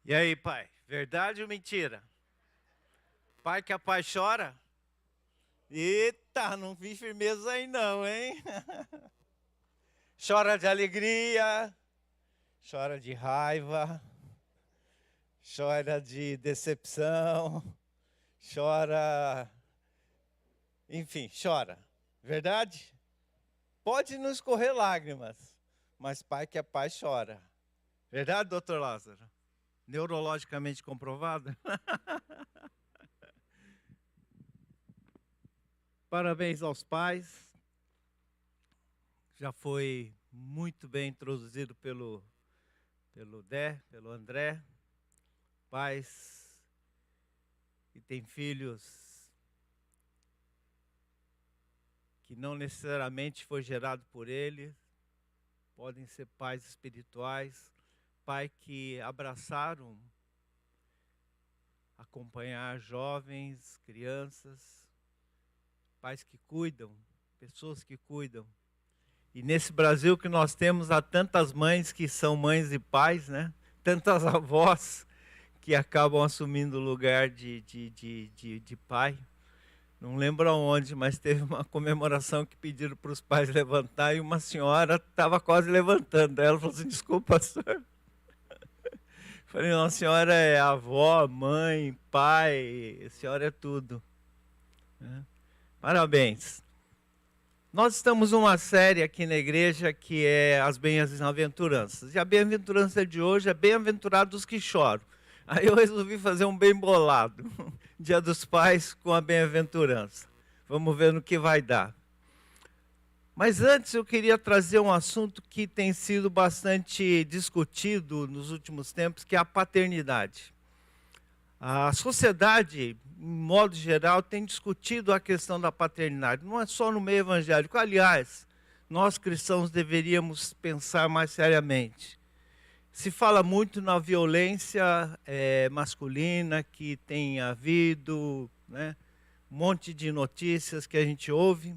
E aí, pai? Verdade ou mentira? Pai que a pai chora? Eita, não vi firmeza aí não, hein? Chora de alegria, chora de raiva, chora de decepção, chora... Enfim, chora. Verdade? Pode não escorrer lágrimas, mas pai que é pai chora. Verdade, doutor Lázaro? Neurologicamente comprovado? Parabéns aos pais. Já foi muito bem introduzido pelo André. Pais que têm filhos que não necessariamente foi gerado por ele, podem ser pais espirituais, pais que abraçaram acompanhar jovens, crianças, pais que cuidam, pessoas que cuidam. E nesse Brasil que nós temos, há tantas mães que são mães e pais, né? Tantas avós que acabam assumindo o lugar de pai. Não lembro aonde, mas teve uma comemoração que pediram para os pais levantar e uma senhora estava quase levantando. Ela falou assim, desculpa, senhor. Falei, não, a senhora é avó, mãe, pai, a senhora é tudo. Parabéns. Nós estamos numa série aqui na igreja que é as bem-aventuranças. E a bem-aventurança de hoje é bem-aventurados os que choram. Aí eu resolvi fazer um bem bolado. Dia dos Pais com a bem-aventurança. Vamos ver no que vai dar. Mas antes eu queria trazer um assunto que tem sido bastante discutido nos últimos tempos, que é a paternidade. A sociedade, em modo geral, tem discutido a questão da paternidade. Não é só no meio evangélico. Aliás, nós cristãos deveríamos pensar mais seriamente. Se fala muito na violência masculina que tem havido, né? Um monte de notícias que a gente ouve.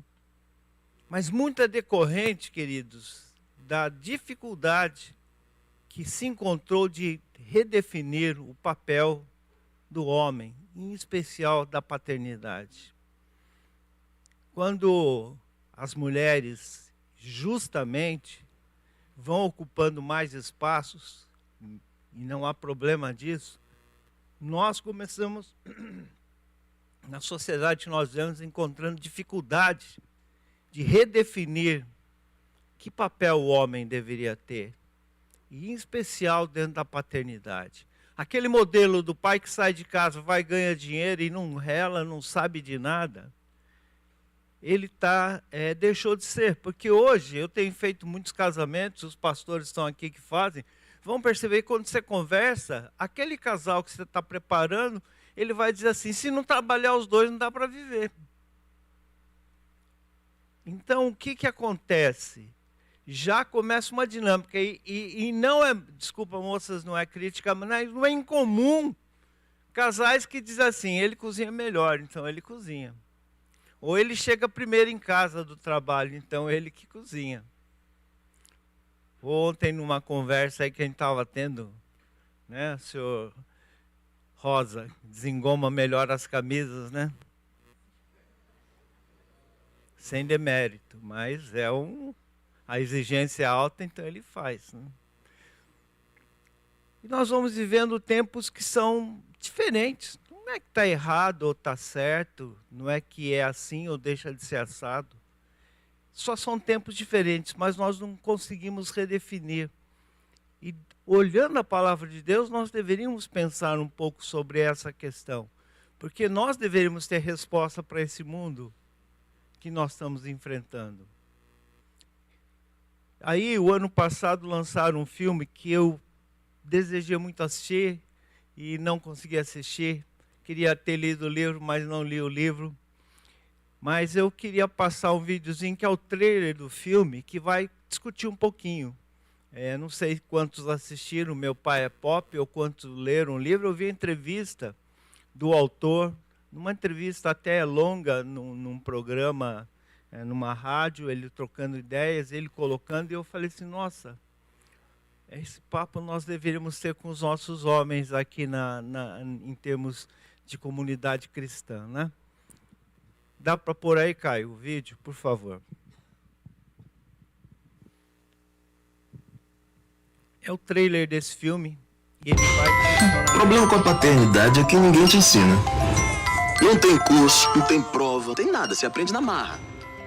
Mas muito é decorrente, queridos, da dificuldade que se encontrou de redefinir o papel do homem, em especial da paternidade. Quando as mulheres, justamente, vão ocupando mais espaços, e não há problema disso, nós começamos, na sociedade que nós vemos, encontrando dificuldade de redefinir que papel o homem deveria ter, e em especial dentro da paternidade. Aquele modelo do pai que sai de casa, vai ganhar dinheiro e não rela, não sabe de nada, ele deixou de ser. Porque hoje eu tenho feito muitos casamentos, os pastores estão aqui que fazem, vão perceber que quando você conversa, aquele casal que você está preparando, ele vai dizer assim, se não trabalhar os dois não dá para viver. Então, o que acontece? Já começa uma dinâmica, e não é, desculpa moças, não é crítica, mas não é incomum casais que dizem assim, ele cozinha melhor, então ele cozinha. Ou ele chega primeiro em casa do trabalho, então ele que cozinha. Ontem, numa conversa aí que a gente estava tendo, né, o senhor Rosa desengoma melhor as camisas, né? Sem demérito, mas a exigência é alta, então ele faz. Né? E nós vamos vivendo tempos que são diferentes. Não é que está errado ou está certo, não é que é assim ou deixa de ser assado. Só são tempos diferentes, mas nós não conseguimos redefinir. E olhando a palavra de Deus, nós deveríamos pensar um pouco sobre essa questão. Porque nós deveríamos ter resposta para esse mundo que nós estamos enfrentando. Aí, o ano passado, lançaram um filme que eu desejei muito assistir e não consegui assistir. Queria ter lido o livro, mas não li o livro. Mas eu queria passar um videozinho que é o trailer do filme, que vai discutir um pouquinho. Não sei quantos assistiram Meu Pai é Pop ou quantos leram o livro. Eu vi a entrevista do autor, numa entrevista até longa, num programa, numa rádio, ele trocando ideias, ele colocando, e eu falei assim, nossa, Esse papo nós deveríamos ter com os nossos homens aqui em termos de comunidade cristã, né? Dá para pôr aí, Caio, o vídeo, por favor. É o trailer desse filme. E ele vai... O problema com a paternidade é que ninguém te ensina. Não tem curso, não tem prova, não tem nada. Você aprende na marra.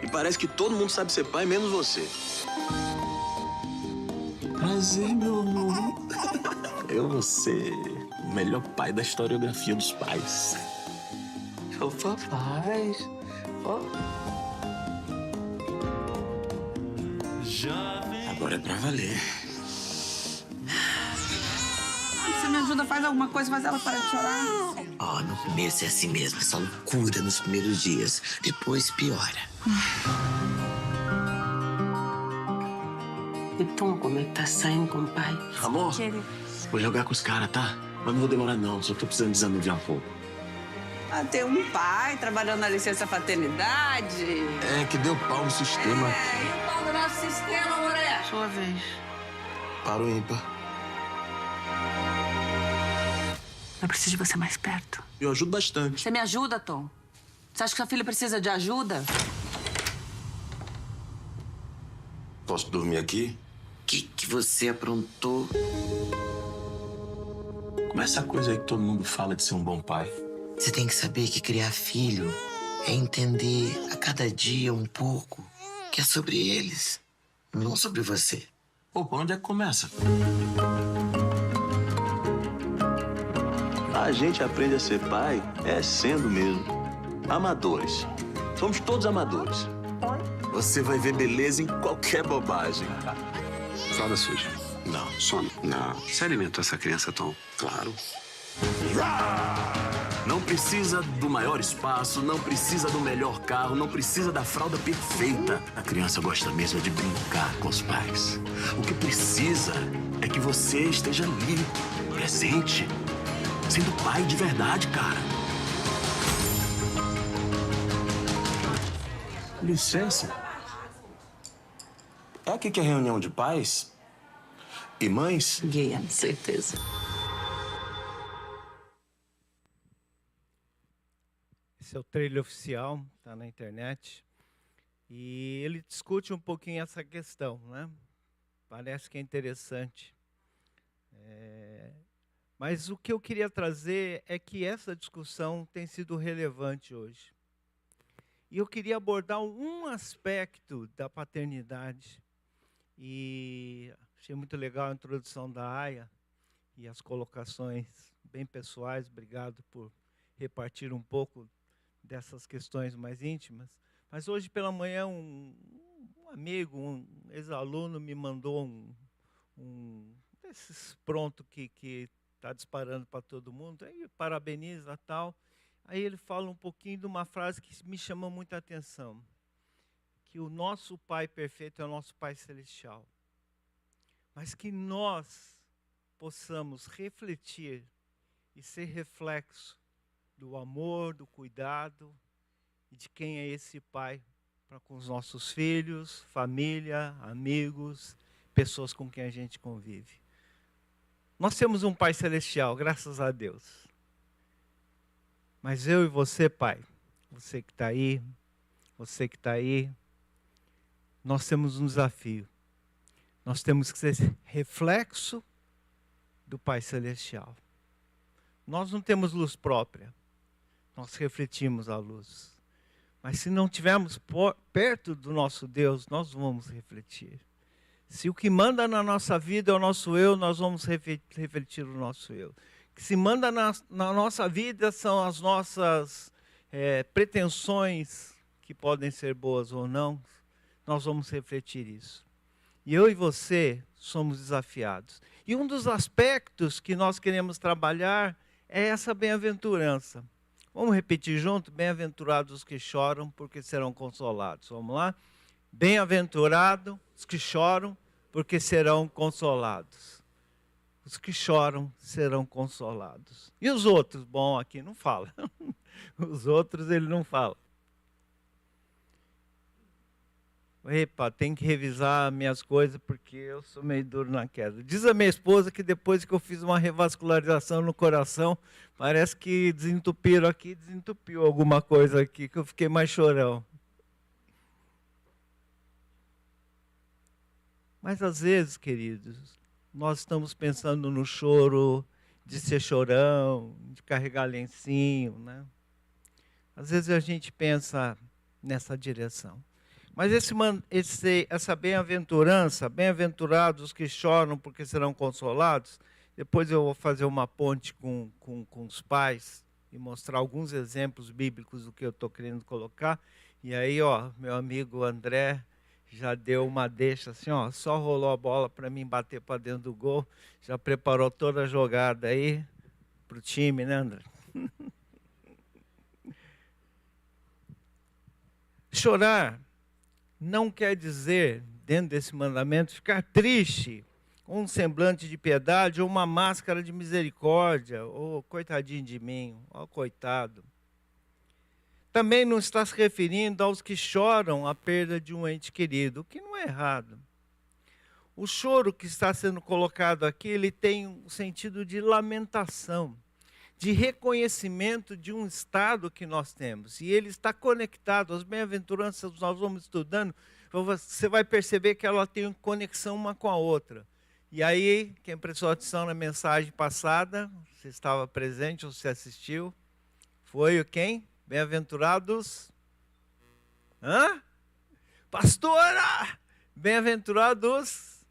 E parece que todo mundo sabe ser pai, menos você. Prazer, meu amor. Eu vou ser o melhor pai da historiografia dos pais. Ô, papai. Ó. Agora é pra valer. Você me ajuda, faz alguma coisa, faz ela parar de chorar. Ó, no começo é assim mesmo, essa loucura nos primeiros dias. Depois piora. Então, como é que tá saindo com o pai? Amor, vou jogar com os caras, tá? Mas não vou demorar, não. Só tô precisando desanuviar um pouco. Ah, ter um pai trabalhando na licença paternidade. É, que deu pau no sistema. É, e o pau do nosso sistema, mulher? Sua vez. Para o ímpar. Eu preciso de você mais perto. Eu ajudo bastante. Você me ajuda, Tom? Você acha que sua filha precisa de ajuda? Posso dormir aqui? O que você aprontou? Como é essa coisa aí que todo mundo fala de ser um bom pai? Você tem que saber que criar filho é entender a cada dia um pouco que é sobre eles, não sobre você. Pô, onde é que começa? A gente aprende a ser pai sendo mesmo. Amadores. Somos todos amadores. Você vai ver beleza em qualquer bobagem. Fralda suja. Não. Sono. Não. Você alimentou essa criança, Tom? Claro. Não precisa do maior espaço, não precisa do melhor carro, não precisa da fralda perfeita. A criança gosta mesmo de brincar com os pais. O que precisa é que você esteja ali, presente, sendo pai de verdade, cara. Licença. É aqui que é reunião de pais e mães? Guia, certeza. Esse é o trailer oficial, está na internet. E ele discute um pouquinho essa questão, né? Parece que é interessante. Mas o que eu queria trazer é que essa discussão tem sido relevante hoje. E eu queria abordar um aspecto da paternidade. E achei muito legal a introdução da Aya e as colocações bem pessoais. Obrigado por repartir um pouco dessas questões mais íntimas. Mas hoje pela manhã um amigo, um ex-aluno me mandou um desses pronto que está disparando para todo mundo, aí parabeniza tal. Aí ele fala um pouquinho de uma frase que me chamou muita atenção, que o nosso Pai perfeito é o nosso Pai celestial, mas que nós possamos refletir e ser reflexo do amor, do cuidado e de quem é esse Pai para com os nossos filhos, família, amigos, pessoas com quem a gente convive. Nós temos um Pai celestial, graças a Deus. Mas eu e você, Pai, você que está aí, nós temos um desafio. Nós temos que ser reflexo do Pai celestial. Nós não temos luz própria. Nós refletimos a luz. Mas se não estivermos perto do nosso Deus, nós vamos refletir. Se o que manda na nossa vida é o nosso eu, nós vamos refletir o nosso eu. O que se manda na nossa vida são as nossas pretensões, que podem ser boas ou não, nós vamos refletir isso. E eu e você somos desafiados. E um dos aspectos que nós queremos trabalhar é essa bem-aventurança. Vamos repetir junto? Bem-aventurados os que choram, porque serão consolados. Vamos lá? Bem-aventurados os que choram, porque serão consolados. Os que choram serão consolados. E os outros? Bom, aqui não fala. Os outros ele não fala. Epa, tem que revisar minhas coisas porque eu sou meio duro na queda. Diz a minha esposa que depois que eu fiz uma revascularização no coração, parece que desentupiram aqui, desentupiu alguma coisa aqui, que eu fiquei mais chorão. Mas às vezes, queridos, nós estamos pensando no choro de ser chorão, de carregar lencinho, né? Às vezes a gente pensa nessa direção. Mas essa bem-aventurança, bem-aventurados os que choram porque serão consolados, depois eu vou fazer uma ponte com os pais e mostrar alguns exemplos bíblicos do que eu estou querendo colocar. E aí, ó, meu amigo André já deu uma deixa assim, ó, só rolou a bola para mim bater para dentro do gol, já preparou toda a jogada aí para o time, né, André? Chorar não quer dizer, dentro desse mandamento, ficar triste, com um semblante de piedade ou uma máscara de misericórdia, ou coitadinho de mim, ó coitado. Também não está se referindo aos que choram a perda de um ente querido, o que não é errado. O choro que está sendo colocado aqui, ele tem um sentido de lamentação, de reconhecimento de um estado que nós temos. E ele está conectado, as bem-aventuranças nós vamos estudando, você vai perceber que ela tem conexão uma com a outra. E aí, quem prestou atenção na mensagem passada, você estava presente ou você assistiu, foi o quem? Bem-aventurados? Hã? Pastora! Bem-aventurados?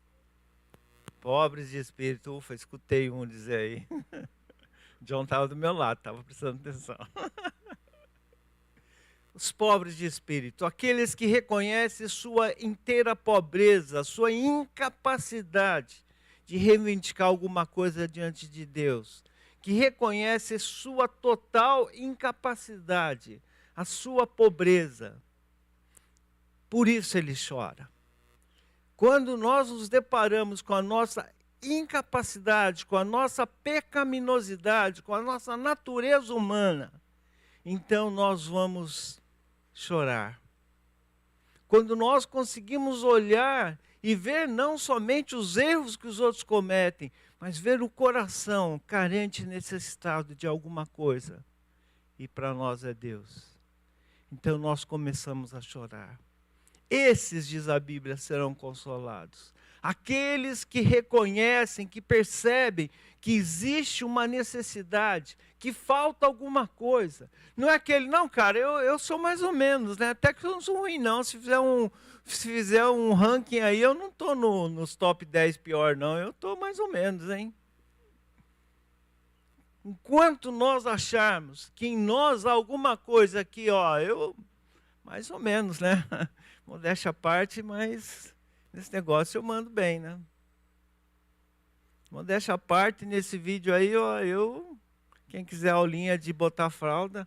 Pobres de espírito. Ufa, escutei um dizer aí. John estava do meu lado, estava prestando atenção. Os pobres de espírito, aqueles que reconhecem sua inteira pobreza, sua incapacidade de reivindicar alguma coisa diante de Deus, que reconhecem sua total incapacidade, a sua pobreza. Por isso ele chora. Quando nós nos deparamos com a nossa incapacidade, com a nossa pecaminosidade, com a nossa natureza humana, então nós vamos chorar. Quando nós conseguimos olhar e ver não somente os erros que os outros cometem, mas ver o coração carente e necessitado de alguma coisa, e para nós é Deus. Então nós começamos a chorar. Esses, diz a Bíblia, serão consolados. Aqueles que reconhecem, que percebem que existe uma necessidade, que falta alguma coisa. Não é aquele, não, cara, eu sou mais ou menos, né? Até que eu não sou ruim, não. Se fizer um ranking aí, eu não estou nos top 10 pior, não. Eu estou mais ou menos, hein? Enquanto nós acharmos que em nós há alguma coisa aqui, ó, eu mais ou menos, né? Modéstia à parte, mas nesse negócio eu mando bem, né? Modéstia à parte, nesse vídeo aí, ó, quem quiser aulinha de botar fralda,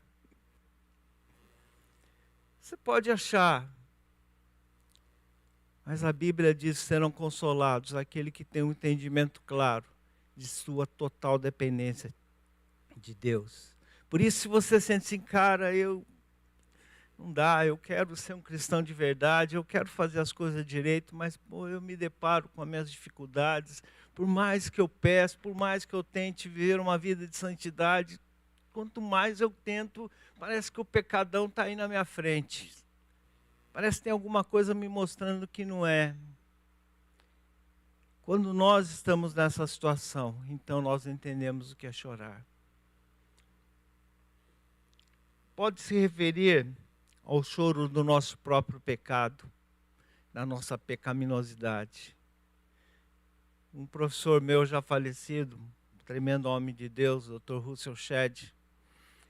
você pode achar. Mas a Bíblia diz que serão consolados aquele que tem um entendimento claro de sua total dependência de Deus. Por isso, se você sente assim, cara, não dá, eu quero ser um cristão de verdade, eu quero fazer as coisas direito, mas pô, eu me deparo com as minhas dificuldades. Por mais que eu peço, por mais que eu tente viver uma vida de santidade, quanto mais eu tento, parece que o pecadão está aí na minha frente. Parece que tem alguma coisa me mostrando que não é. Quando nós estamos nessa situação, então nós entendemos o que é chorar. Pode se referir ao choro do nosso próprio pecado, da nossa pecaminosidade. Um professor meu já falecido, um tremendo homem de Deus, o Dr. Russell Shedd,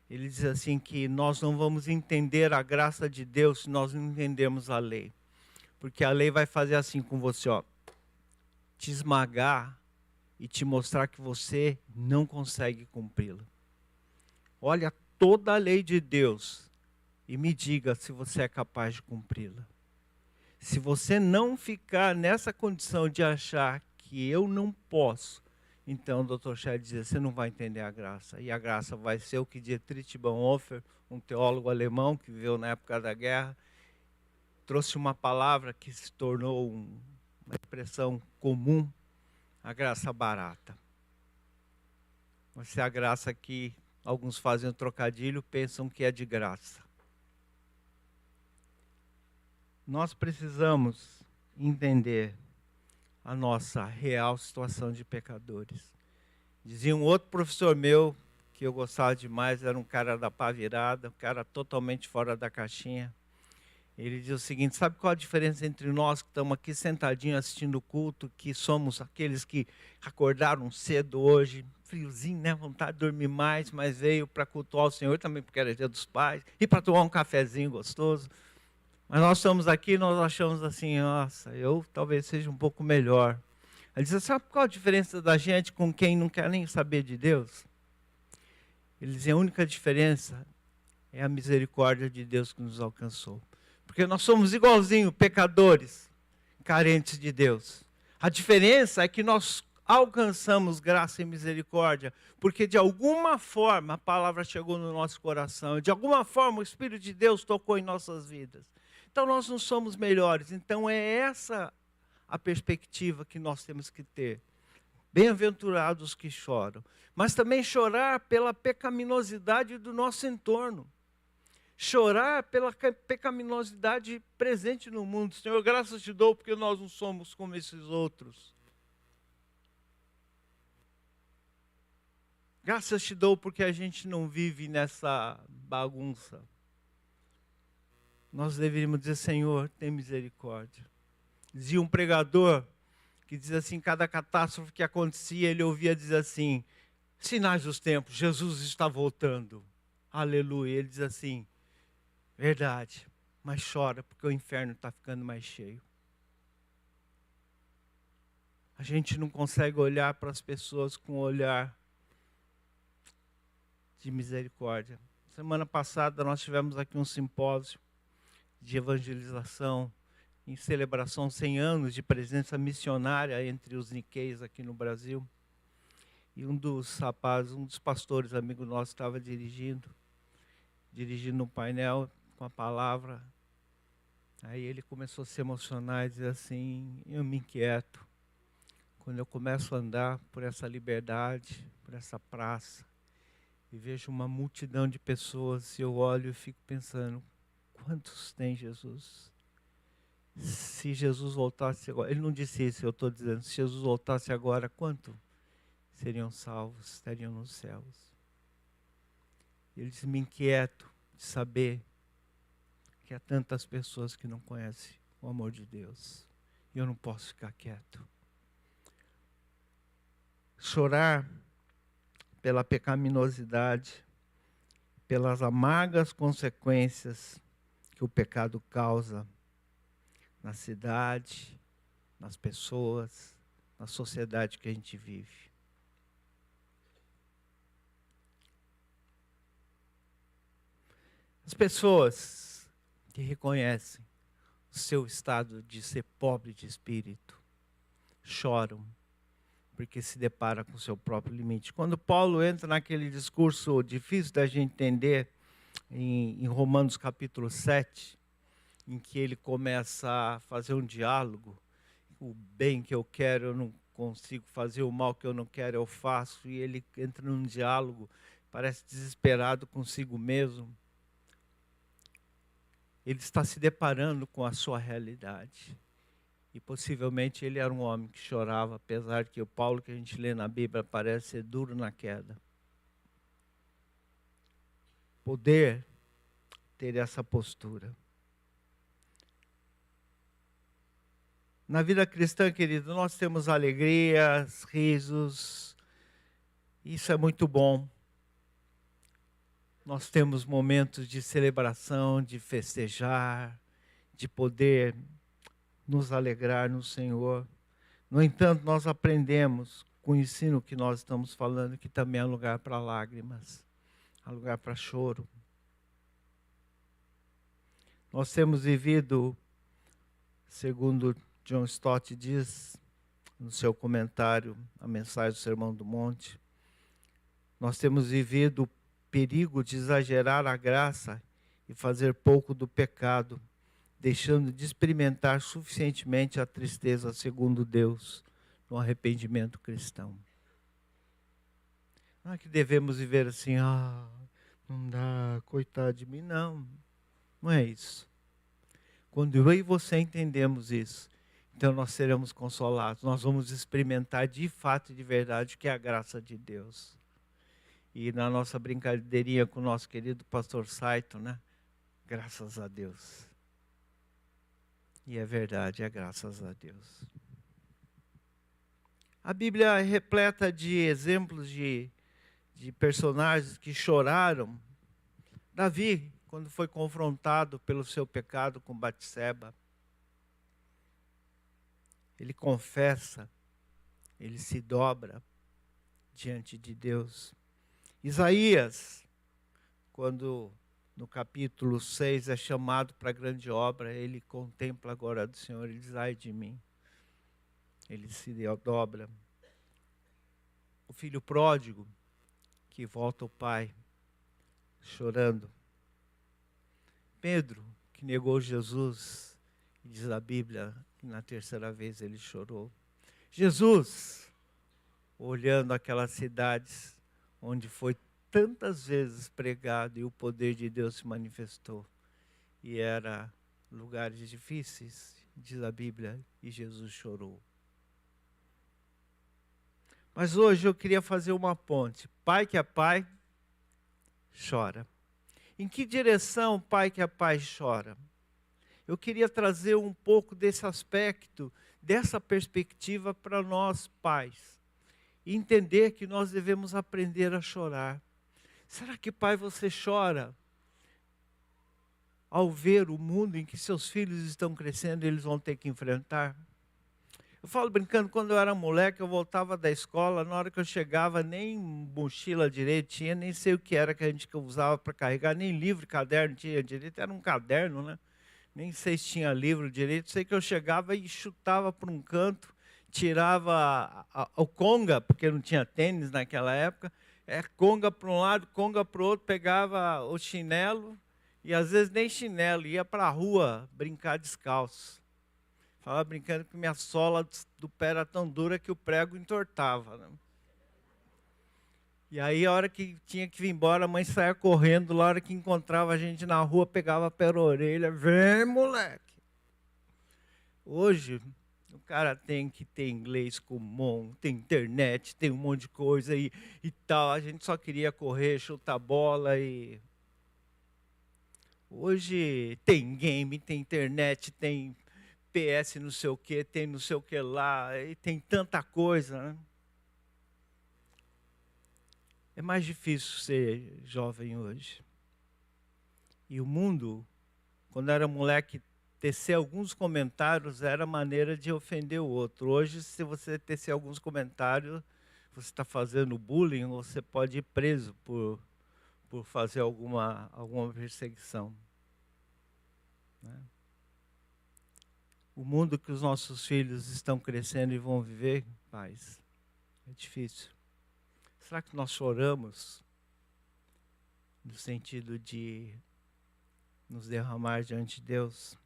ele diz assim que nós não vamos entender a graça de Deus se nós não entendermos a lei. Porque a lei vai fazer assim com você, ó, te esmagar e te mostrar que você não consegue cumpri-la. Olha toda a lei de Deus e me diga se você é capaz de cumpri-la. Se você não ficar nessa condição de achar que eu não posso, então o Dr. Shedd dizia, você não vai entender a graça. E a graça vai ser o que Dietrich Bonhoeffer, um teólogo alemão que viveu na época da guerra, trouxe uma palavra que se tornou uma expressão comum, a graça barata. Mas é a graça que alguns fazem um trocadilho, pensam que é de graça. Nós precisamos entender a nossa real situação de pecadores. Dizia um outro professor meu, que eu gostava demais, era um cara da pá virada, um cara totalmente fora da caixinha. Ele diz o seguinte: sabe qual a diferença entre nós que estamos aqui sentadinhos assistindo o culto, que somos aqueles que acordaram cedo hoje, friozinho, né? Vontade de dormir mais, mas veio para cultuar o Senhor também, porque era dia dos pais, e para tomar um cafezinho gostoso. Mas nós estamos aqui e nós achamos assim, nossa, eu talvez seja um pouco melhor. Ele diz, sabe qual a diferença da gente com quem não quer nem saber de Deus? Ele diz, a única diferença é a misericórdia de Deus que nos alcançou. Porque nós somos igualzinho pecadores, carentes de Deus. A diferença é que nós alcançamos graça e misericórdia, porque de alguma forma a palavra chegou no nosso coração, de alguma forma o Espírito de Deus tocou em nossas vidas. Então nós não somos melhores, então é essa a perspectiva que nós temos que ter. Bem-aventurados que choram, mas também chorar pela pecaminosidade do nosso entorno. Chorar pela pecaminosidade presente no mundo. Senhor, graças te dou porque nós não somos como esses outros. Graças te dou porque a gente não vive nessa bagunça. Nós deveríamos dizer, Senhor, tem misericórdia. Dizia um pregador que diz assim, cada catástrofe que acontecia, ele ouvia dizer assim, sinais dos tempos, Jesus está voltando. Aleluia. Ele diz assim, verdade, mas chora porque o inferno está ficando mais cheio. A gente não consegue olhar para as pessoas com um olhar de misericórdia. Semana passada nós tivemos aqui um simpósio de evangelização em celebração 100 anos de presença missionária entre os niqueis aqui no Brasil. E um dos rapazes, um dos pastores, amigo nosso, estava dirigindo um painel com a palavra. Aí ele começou a se emocionar e dizer assim, eu me inquieto quando eu começo a andar por essa liberdade, por essa praça, e vejo uma multidão de pessoas, e eu olho e fico pensando, quantos tem Jesus? Se Jesus voltasse agora, ele não disse isso, eu estou dizendo, se Jesus voltasse agora, quanto seriam salvos, estariam nos céus? Ele disse, me inquieto de saber que há tantas pessoas que não conhecem o amor de Deus, e eu não posso ficar quieto. Chorar pela pecaminosidade, pelas amargas consequências que o pecado causa na cidade, nas pessoas, na sociedade que a gente vive. As pessoas que reconhecem o seu estado de ser pobre de espírito choram porque se depara com o seu próprio limite. Quando Paulo entra naquele discurso difícil da gente entender, em Romanos capítulo 7, em que ele começa a fazer um diálogo, o bem que eu quero eu não consigo fazer, o mal que eu não quero eu faço, e ele entra num diálogo, parece desesperado consigo mesmo. Ele está se deparando com a sua realidade. E possivelmente ele era um homem que chorava, apesar que o Paulo que a gente lê na Bíblia parece ser duro na queda. Poder ter essa postura. Na vida cristã, querido, nós temos alegrias, risos, isso é muito bom. Nós temos momentos de celebração, de festejar, de poder nos alegrar no Senhor. No entanto, nós aprendemos com o ensino que nós estamos falando, que também há lugar para lágrimas, há lugar para choro. Nós temos vivido, segundo John Stott diz no seu comentário, a mensagem do Sermão do Monte, nós temos vivido o perigo de exagerar a graça e fazer pouco do pecado, deixando de experimentar suficientemente a tristeza segundo Deus no arrependimento cristão. Não é que devemos viver assim, não dá, coitado de mim, não. Não é isso. Quando eu e você entendemos isso, então nós seremos consolados, nós vamos experimentar de fato e de verdade o que é a graça de Deus. E na nossa brincadeirinha com o nosso querido pastor Saito, né? Graças a Deus. E é verdade, é graças a Deus. A Bíblia é repleta de exemplos de personagens que choraram. Davi, quando foi confrontado pelo seu pecado com Batseba, ele confessa, ele se dobra diante de Deus. Isaías, quando no capítulo 6 é chamado para a grande obra, ele contempla a glória do Senhor, ele diz, ai de mim. Ele se dobra. O filho pródigo, que volta ao pai, chorando. Pedro, que negou Jesus, diz a Bíblia, que na terceira vez ele chorou. Jesus, olhando aquelas cidades onde foi tantas vezes pregado e o poder de Deus se manifestou. E eram lugares difíceis, diz a Bíblia, e Jesus chorou. Mas hoje eu queria fazer uma ponte. Pai que é pai, chora. Em que direção pai que é pai chora? Eu queria trazer um pouco desse aspecto, dessa perspectiva para nós pais. E entender que nós devemos aprender a chorar. Será que, pai, você chora ao ver o mundo em que seus filhos estão crescendo e eles vão ter que enfrentar? Eu falo brincando, quando eu era moleque, eu voltava da escola, na hora que eu chegava, nem mochila direito tinha, nem sei o que era que a gente usava para carregar, nem livro, caderno tinha direito, era um caderno, né? Nem sei se tinha livro direito, sei que eu chegava e chutava para um canto, tirava o conga, porque não tinha tênis naquela época, conga para um lado, conga para o outro, pegava o chinelo, e às vezes nem chinelo, ia para a rua brincar descalço. Falava brincando que minha sola do pé era tão dura que o prego entortava. Né? E aí, a hora que tinha que vir embora, a mãe saía correndo. Na hora que encontrava a gente na rua, pegava pela orelha. Vem, moleque! Hoje, o cara tem que ter inglês comum, tem internet, tem um monte de coisa e tal. A gente só queria correr, chutar bola e... Hoje tem game, tem internet, tem... PS não sei o que, tem não sei o que lá, e tem tanta coisa. Né? É mais difícil ser jovem hoje. E o mundo, quando era moleque, tecer alguns comentários era maneira de ofender o outro. Hoje, se você tecer alguns comentários, você está fazendo bullying, ou você pode ir preso por fazer alguma perseguição. Né? O mundo que os nossos filhos estão crescendo e vão viver, pais, é difícil. Será que nós choramos no sentido de nos derramar diante de Deus?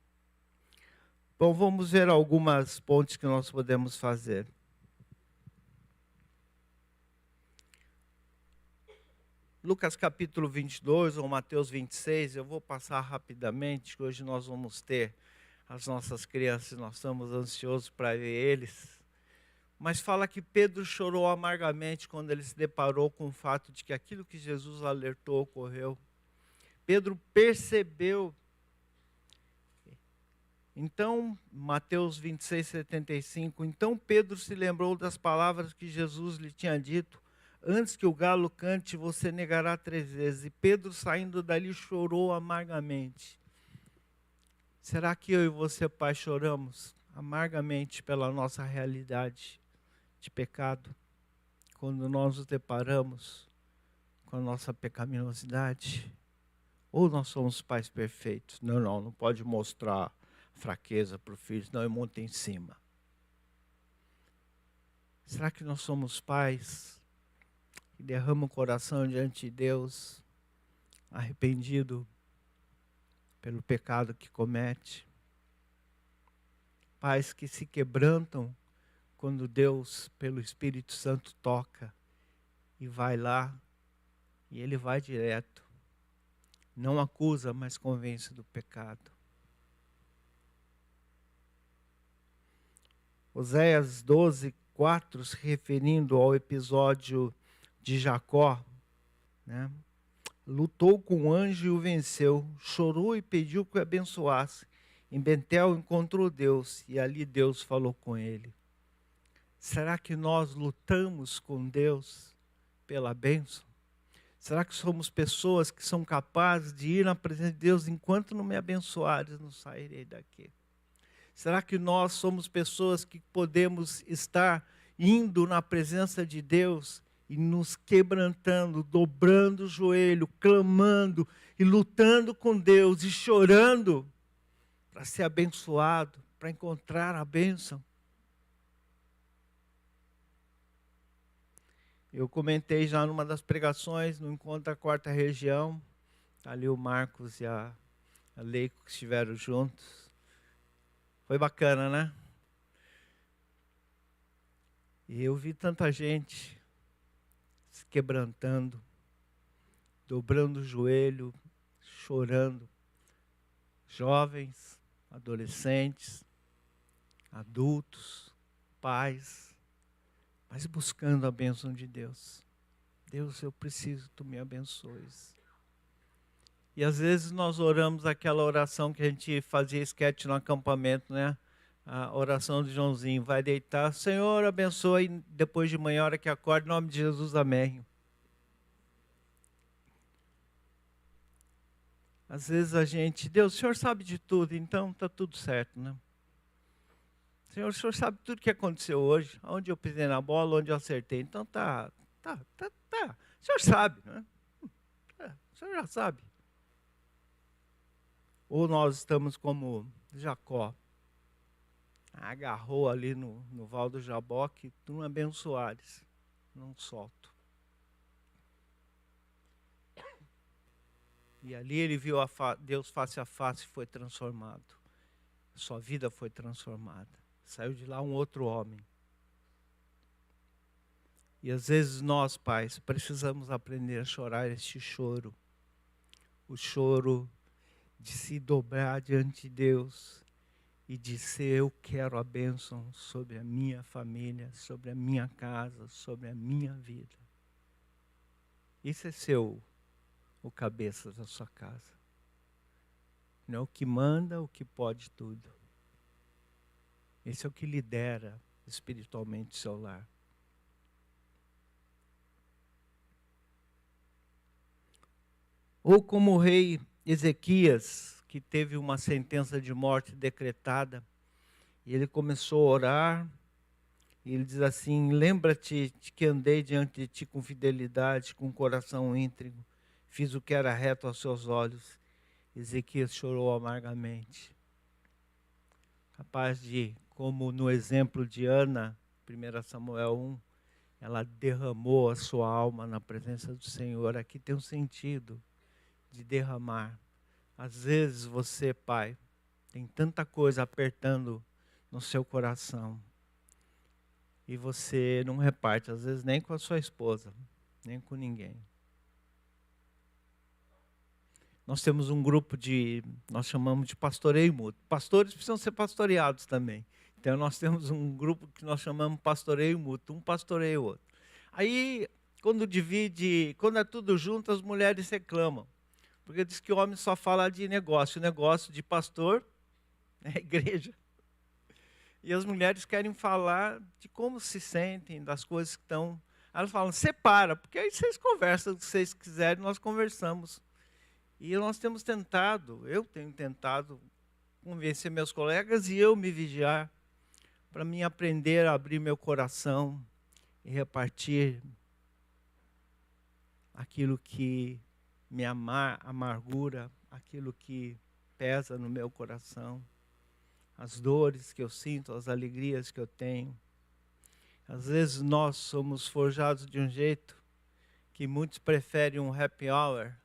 Bom, vamos ver algumas pontes que nós podemos fazer. Lucas capítulo 22 ou Mateus 26, eu vou passar rapidamente, que hoje nós vamos ter as nossas crianças, nós estamos ansiosos para ver eles. Mas fala que Pedro chorou amargamente quando ele se deparou com o fato de que aquilo que Jesus alertou ocorreu. Pedro percebeu. Então, Mateus 26, 75, então Pedro se lembrou das palavras que Jesus lhe tinha dito, antes que o galo cante, você negará 3 vezes. E Pedro, saindo dali, chorou amargamente. Será que eu e você, pai, choramos amargamente pela nossa realidade de pecado, quando nós nos deparamos com a nossa pecaminosidade? Ou nós somos pais perfeitos? Não pode mostrar fraqueza para o filho, senão eu monto em cima. Será que nós somos pais que derramam o coração diante de Deus, arrependido pelo pecado que comete? pais que se quebrantam quando Deus, pelo Espírito Santo, toca e vai lá, e ele vai direto. Não acusa, mas convence do pecado. Oséias 12:4, se referindo ao episódio de Jacó, né? Lutou com o anjo e o venceu, chorou e pediu que o abençoasse. Em Betel encontrou Deus e ali Deus falou com ele. Será que nós lutamos com Deus pela bênção? Será que somos pessoas que são capazes de ir na presença de Deus enquanto não me abençoares, não sairei daqui? Será que nós somos pessoas que podemos estar indo na presença de Deus e nos quebrantando, dobrando o joelho, clamando e lutando com Deus e chorando para ser abençoado, para encontrar a bênção? Eu comentei já numa das pregações, no Encontro da Quarta Região, ali o Marcos e a Leico que estiveram juntos. Foi bacana, né? E eu vi tanta gente se quebrantando, dobrando o joelho, chorando. Jovens, adolescentes, adultos, pais, mas buscando a bênção de Deus. Deus, eu preciso, tu me abençoes. E às vezes nós oramos aquela oração que a gente fazia esquete no acampamento, né? A oração de Joãozinho, vai deitar, Senhor, abençoe, depois de manhã, hora que acorda, em nome de Jesus, amém. Às vezes a gente, Deus, o Senhor sabe de tudo, então está tudo certo, né? Senhor, o Senhor sabe tudo que aconteceu hoje, onde eu pisei na bola, onde eu acertei, então tá. O Senhor sabe, né? O Senhor já sabe. Ou nós estamos como Jacó, agarrou ali no Val do Jaboque, tu me abençoares, não solto. E ali ele viu Deus face a face e foi transformado. Sua vida foi transformada. Saiu de lá um outro homem. E às vezes nós, pais, precisamos aprender a chorar este choro. O choro de se dobrar diante de Deus e dizer, eu quero a bênção sobre a minha família, sobre a minha casa, sobre a minha vida. Isso é o cabeça da sua casa. Não é o que manda, o que pode tudo. Esse é o que lidera espiritualmente o seu lar. Ou como o rei Ezequias, que teve uma sentença de morte decretada, e ele começou a orar, e ele diz assim, lembra-te de que andei diante de ti com fidelidade, com coração íntegro, fiz o que era reto aos seus olhos. Ezequias chorou amargamente. Capaz de, como no exemplo de Ana, 1 Samuel 1, ela derramou a sua alma na presença do Senhor. Aqui tem um sentido de derramar. Às vezes você, pai, tem tanta coisa apertando no seu coração e você não reparte, às vezes nem com a sua esposa, nem com ninguém. Nós temos um grupo nós chamamos de pastoreio mútuo. Pastores precisam ser pastoreados também. Então nós temos um grupo que nós chamamos pastoreio mútuo, um pastoreia o outro. Aí, quando é tudo junto, as mulheres reclamam. Porque diz que o homem só fala de negócio de pastor é igreja. E as mulheres querem falar de como se sentem, das coisas que estão... Elas falam, separa, porque aí vocês conversam, o que vocês quiserem, nós conversamos. E nós temos tentado, eu tenho tentado convencer meus colegas e eu me vigiar para mim aprender a abrir meu coração e repartir aquilo que me amargura, aquilo que pesa no meu coração, as dores que eu sinto, as alegrias que eu tenho. Às vezes nós somos forjados de um jeito que muitos preferem um happy hour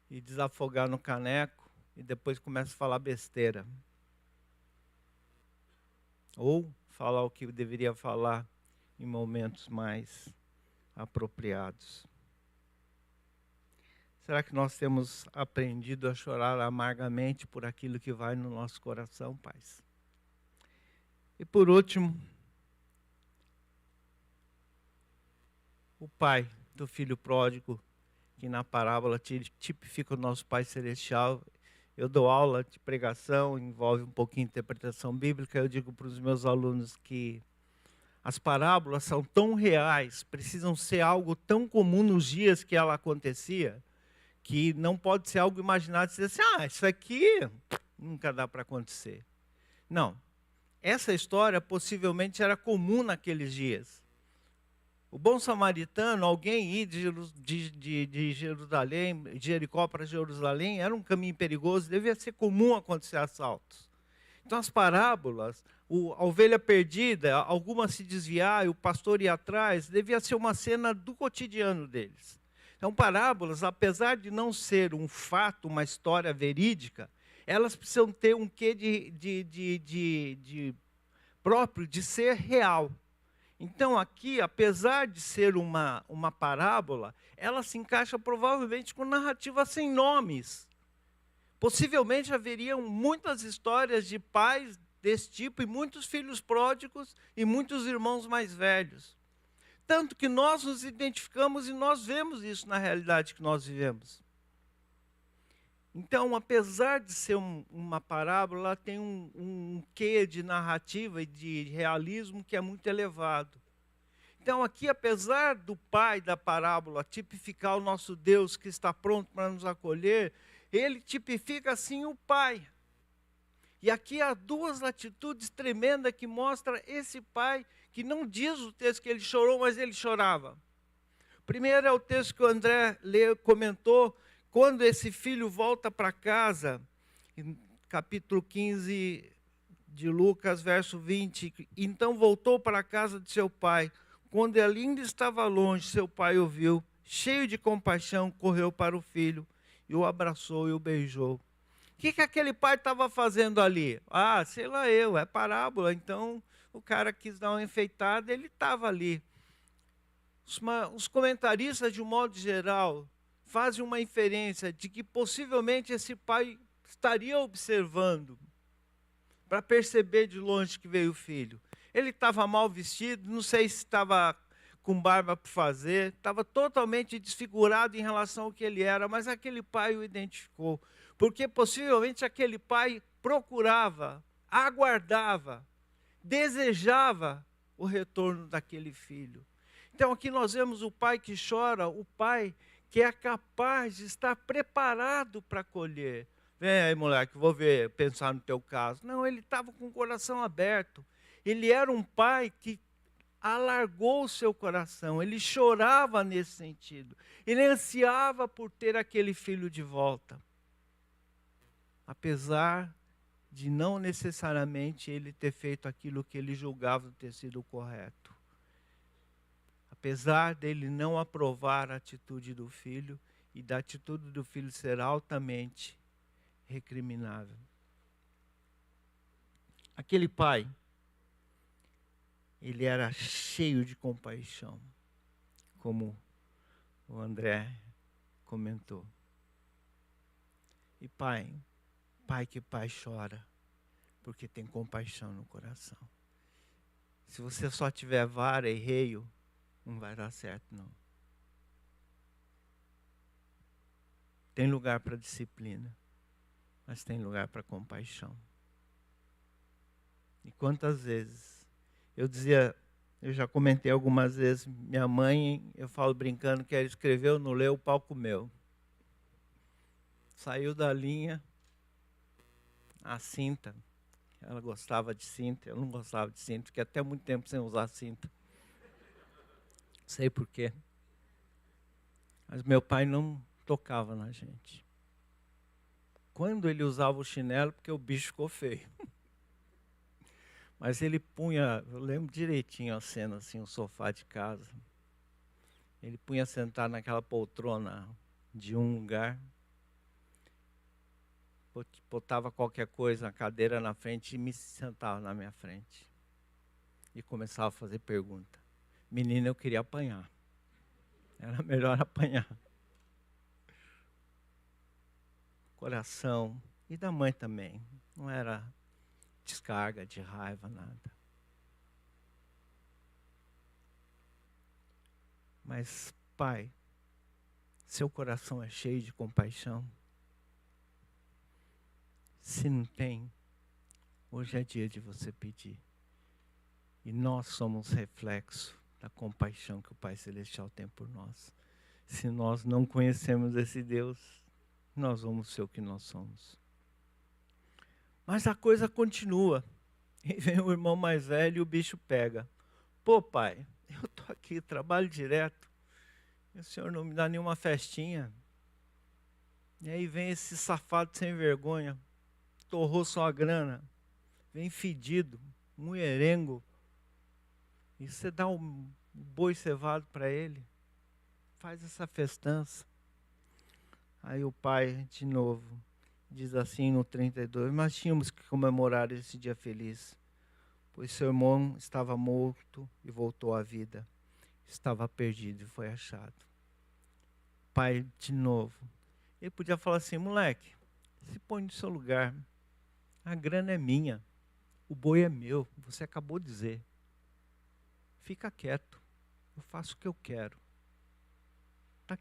e desafogar no caneco, e depois começa a falar besteira. ou falar o que deveria falar em momentos mais apropriados. Será que nós temos aprendido a chorar amargamente por aquilo que vai no nosso coração, pais? E por último, o pai do filho pródigo, que na parábola tipifica o nosso Pai Celestial. Eu dou aula de pregação, envolve um pouquinho de interpretação bíblica. Eu digo para os meus alunos que as parábolas são tão reais, precisam ser algo tão comum nos dias que ela acontecia, que não pode ser algo imaginado e dizer assim, isso aqui nunca dá para acontecer. Não, essa história possivelmente era comum naqueles dias. O bom samaritano, alguém ir de Jerusalém, de Jericó para Jerusalém, era um caminho perigoso, devia ser comum acontecer assaltos. Então as parábolas, a ovelha perdida, alguma se desviar e o pastor ir atrás, devia ser uma cena do cotidiano deles. Então parábolas, apesar de não ser um fato, uma história verídica, elas precisam ter um quê de próprio de ser real. Então aqui, apesar de ser uma parábola, ela se encaixa provavelmente com narrativa sem nomes. Possivelmente haveriam muitas histórias de pais desse tipo, e muitos filhos pródigos, e muitos irmãos mais velhos. Tanto que nós nos identificamos e nós vemos isso na realidade que nós vivemos. Então, apesar de ser uma parábola, ela tem um quê de narrativa e de realismo que é muito elevado. Então, aqui, apesar do pai da parábola tipificar o nosso Deus que está pronto para nos acolher, ele tipifica, assim, o pai. E aqui há duas atitudes tremendas que mostram esse pai, que não diz o texto que ele chorou, mas ele chorava. Primeiro é o texto que o André comentou, quando esse filho volta para casa, em capítulo 15 de Lucas, verso 20, então voltou para a casa de seu pai. Quando ele ainda estava longe, seu pai o viu, cheio de compaixão, correu para o filho, e o abraçou e o beijou. O que aquele pai estava fazendo ali? Sei lá é parábola, então o cara quis dar uma enfeitada, ele estava ali. Os comentaristas, de um modo geral, fazem uma inferência de que possivelmente esse pai estaria observando para perceber de longe que veio o filho. Ele estava mal vestido, não sei se estava com barba para fazer, estava totalmente desfigurado em relação ao que ele era, mas aquele pai o identificou, porque possivelmente aquele pai procurava, aguardava, desejava o retorno daquele filho. Então aqui nós vemos o pai que chora, o pai que é capaz de estar preparado para acolher. Vem aí, moleque, vou pensar no teu caso. Não, ele estava com o coração aberto. Ele era um pai que alargou o seu coração, ele chorava nesse sentido. Ele ansiava por ter aquele filho de volta. Apesar de não necessariamente ele ter feito aquilo que ele julgava ter sido correto. Apesar dele não aprovar a atitude do filho e da atitude do filho ser altamente recriminável. Aquele pai, ele era cheio de compaixão, como o André comentou. E pai que pai chora, porque tem compaixão no coração. Se você só tiver vara e reio, não vai dar certo, não. Tem lugar para disciplina, mas tem lugar para compaixão. E quantas vezes, eu já comentei algumas vezes, minha mãe, eu falo brincando que ela escreveu, não leu, o pau comeu. Saiu da linha, a cinta, ela gostava de cinta, eu não gostava de cinta, fiquei até muito tempo sem usar cinta. Sei por quê. Mas meu pai não tocava na gente. Quando ele usava o chinelo, porque o bicho ficou feio. Mas ele punha, eu lembro direitinho a cena, assim, o sofá de casa. Ele punha sentar naquela poltrona de um lugar, botava qualquer coisa na cadeira na frente e me sentava na minha frente. E começava a fazer pergunta. Menina, eu queria apanhar. Era melhor apanhar. Coração. E da mãe também. Não era descarga de raiva, nada. Mas, pai, seu coração é cheio de compaixão? Se não tem, hoje é dia de você pedir. E nós somos reflexo da compaixão que o Pai Celestial tem por nós. Se nós não conhecemos esse Deus, nós vamos ser o que nós somos. Mas a coisa continua. E vem o irmão mais velho e o bicho pega. Pô, pai, eu estou aqui, trabalho direto. E o senhor não me dá nenhuma festinha. E aí vem esse safado sem vergonha. Torrou sua grana. Vem fedido, mulherengo. E você dá um boi cevado para ele. Faz essa festança. Aí o pai, de novo, diz assim no 32, mas tínhamos que comemorar esse dia feliz, pois seu irmão estava morto e voltou à vida. Estava perdido e foi achado. Pai, de novo. Ele podia falar assim, moleque, se põe no seu lugar. A grana é minha. O boi é meu. Você acabou de dizer. Fica quieto. Eu faço o que eu quero. Tá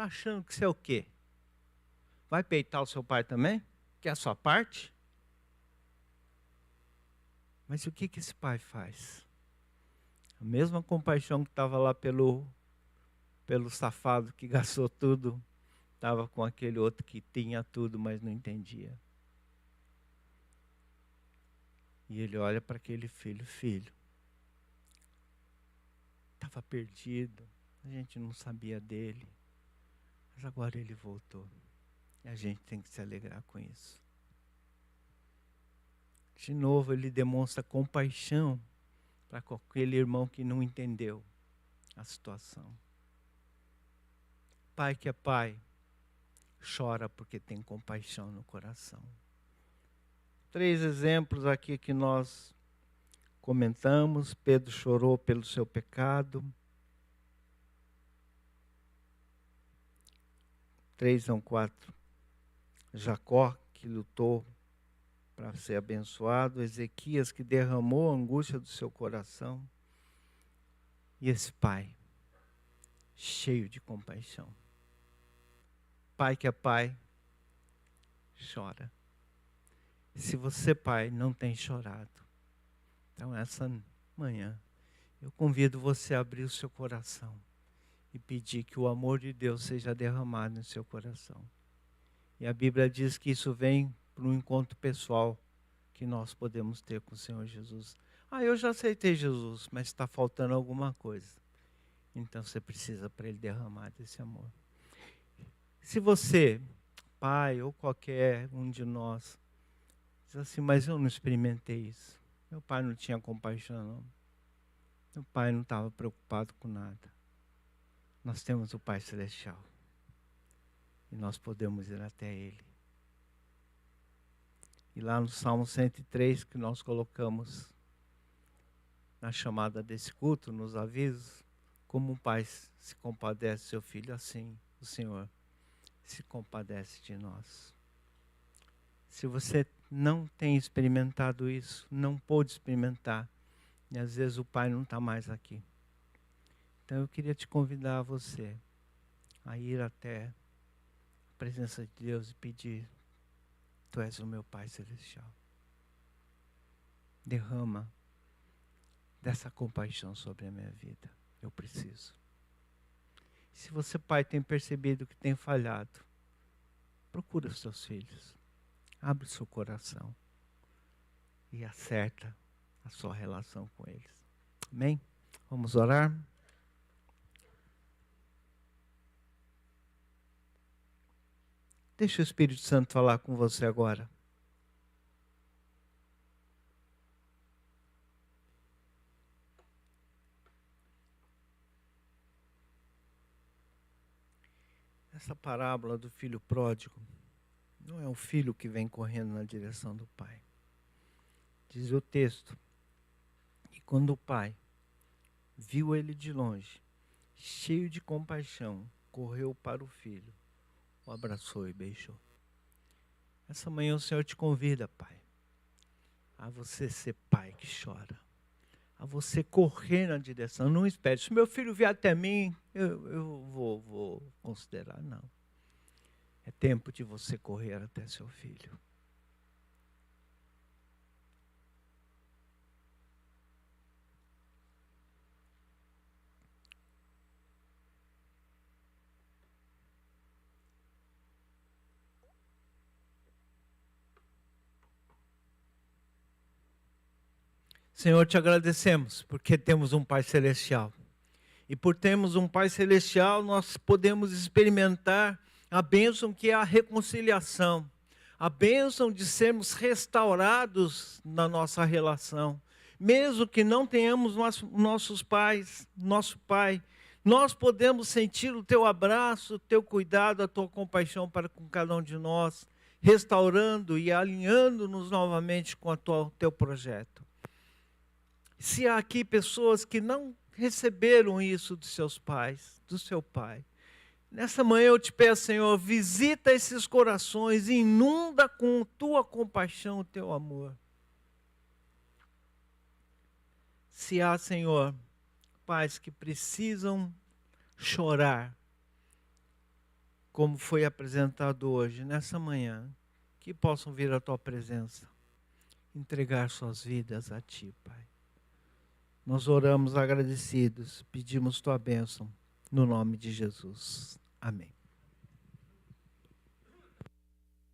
achando que você é o quê? Vai peitar o seu pai também? Que é a sua parte? Mas o que esse pai faz? A mesma compaixão que estava lá pelo safado que gastou tudo, estava com aquele outro que tinha tudo, mas não entendia. E ele olha para aquele filho, estava perdido, a gente não sabia dele, mas agora ele voltou. E a gente tem que se alegrar com isso. De novo, ele demonstra compaixão para aquele irmão que não entendeu a situação. Pai que é pai, chora porque tem compaixão no coração. 3 exemplos aqui que nós comentamos. Pedro chorou pelo seu pecado. 3 são 4. Jacó, que lutou para ser abençoado. Ezequias, que derramou a angústia do seu coração. E esse pai, cheio de compaixão. Pai que é pai, chora. Se você, pai, não tem chorado, então essa manhã, eu convido você a abrir o seu coração e pedir que o amor de Deus seja derramado no seu coração. E a Bíblia diz que isso vem para um encontro pessoal que nós podemos ter com o Senhor Jesus. Eu já aceitei Jesus, mas está faltando alguma coisa. Então você precisa para Ele derramar desse amor. Se você, pai ou qualquer um de nós, diz assim, mas eu não experimentei isso. Meu pai não tinha compaixão, não. Meu pai não estava preocupado com nada. Nós temos o Pai Celestial. E nós podemos ir até Ele. E lá no Salmo 103, que nós colocamos na chamada desse culto, nos avisos, como um pai se compadece do seu filho, assim o Senhor se compadece de nós. Se você não tem experimentado isso, não pôde experimentar, e às vezes o pai não está mais aqui. Então eu queria te convidar a você a ir até a presença de Deus e pedir, Tu és o meu Pai Celestial. Derrama dessa compaixão sobre a minha vida. Eu preciso. Se você, pai, tem percebido que tem falhado, procura os seus filhos. Abre o seu coração e acerta a sua relação com eles. Amém? Vamos orar? Deixa o Espírito Santo falar com você agora. Essa parábola do filho pródigo não é um filho que vem correndo na direção do pai. Diz o texto, e Quando o pai viu ele de longe, cheio de compaixão, correu para o filho, o abraçou e beijou. Essa manhã o Senhor te convida, pai, a você ser pai que chora, a você correr na direção. Não espere, se meu filho vier até mim, eu vou considerar, não. É tempo de você correr até seu filho. Senhor, te agradecemos porque temos um Pai Celestial. E por termos um Pai Celestial, nós podemos experimentar a bênção que é a reconciliação. A bênção de sermos restaurados na nossa relação. Mesmo que não tenhamos nossos pais, nosso Pai, nós podemos sentir o teu abraço, o teu cuidado, a tua compaixão para com cada um de nós, restaurando e alinhando-nos novamente com o teu projeto. Se há aqui pessoas que não receberam isso dos seus pais, do seu pai, nessa manhã eu te peço, Senhor, visita esses corações, inunda com tua compaixão o teu amor. Se há, Senhor, pais que precisam chorar, como foi apresentado hoje, nessa manhã, que possam vir à tua presença, entregar suas vidas a ti, Pai. Nós oramos agradecidos, pedimos tua bênção, no nome de Jesus. Amém.